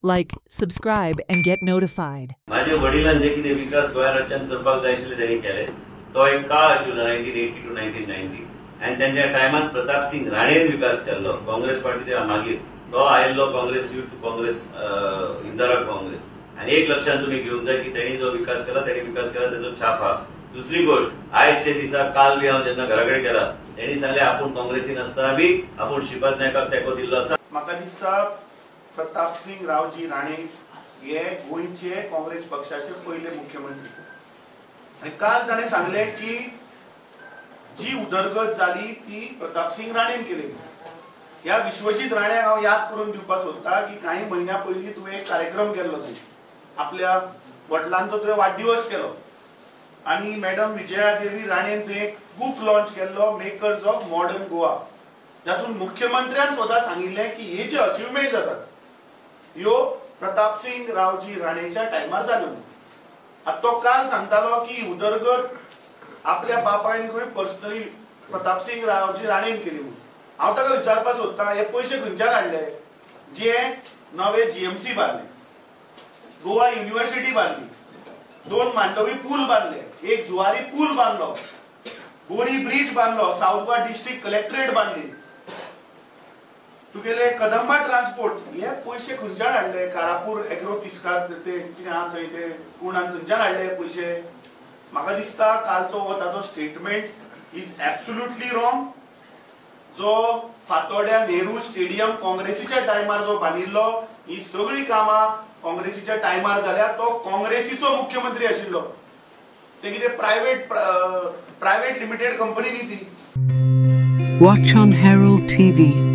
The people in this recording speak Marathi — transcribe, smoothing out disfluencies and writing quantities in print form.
Like, subscribe, and get notified. माझे वडिलांनी जे कितें विकास गोंया राज्यांत करपाक जाय आशिल्ले त्यांनी केले तो एक काळ आशिल्लो 1980 to 1990 आनी त्यांच्या टायमान प्रताप सिंग राणेन विकास केल्लो काँग्रेस पार्टीच्या मागीर तो आयिल्लो काँग्रेस युथ काँग्रेस इंदिरा काँग्रेस आनी एक लक्षात तुम्ही घेवंक जाय की त्यांनी जो विकास केला तेजो छाप हा दुसरी गोष्ट आयजचे दिसा काल बी हांव जेन्ना घरा कडेन गेला त्यांनी सांगले आपूण काँग्रेसीन आसतना बी आपूण श्रीपाद नायकाक तेंको दिल्लो आसा। म्हाका दिसता प्रताप सिंग रावजी राणे हे गोंयचे काँग्रेस पक्षाचे पहिले मुख्यमंत्री आणि काल ताणें सांगले की जी उदरगत जाली ती प्रताप सिंग राणेन केली। ह्या विश्वजीत राण्याक हांव याद करून दिवपाक सोदता की काही महिन्या पयलीं तुवें एक कार्यक्रम केल्लो थंय आपल्या वडिलांचो तुवें वाडदिवस केलो आणि मॅडम विजया देवी राणेन थंय एक बूक लॉन्च केल्लो मेकर्स ऑफ मॉडर्न गोवा जातून मुख्यमंत्र्यान स्वता सांगिल्लें की हे जे अचिव्हमेंट आसात ह्यो प्रताप सिंग रावजी राणेच्या टायमार जाल्यो। आता तो काल सांगतालो की उदरगत आपल्या बापायन खंय पर्सनली प्रताप सिंग रावजी राणेन केली म्हणून हांव ताका विचारपाक सोदता हे पयशे खंयच्यान हाडले जे नवे जीएमसी बांदले गोवा युनिव्हर्सिटी बांदली 2 मांडवी पूल बांदले एक जुवारी पूल बांदलो बोरी ब्रिज बांदलो साउथ गोवा डिस्ट्रिक्ट कलेक्टरेट बांदली तुगेले कदंबा ट्रान्सपोर्ट हे पयशे खंयच्यान हाडले कारापूर एग्रो तिस्कार ते कितें आहा थंय ते कोणान थंयच्यान हाडले पयशे म्हाका दिसता कालचो हो ताजो स्टेटमेंट इज एब्सोल्युटली रॉंग। जो फातोड्या नेहरू स्टेडियम काँग्रेसीच्या टायमार जो बांदिल्लो ही सगळी कामां काँग्रेसीच्या टायमार जाल्या तो काँग्रेसीचो मुख्यमंत्री आशिल्लो ते कितें प्रायव्हेट लिमिटेड कंपनी न्ही ती। Watch on Herald TV.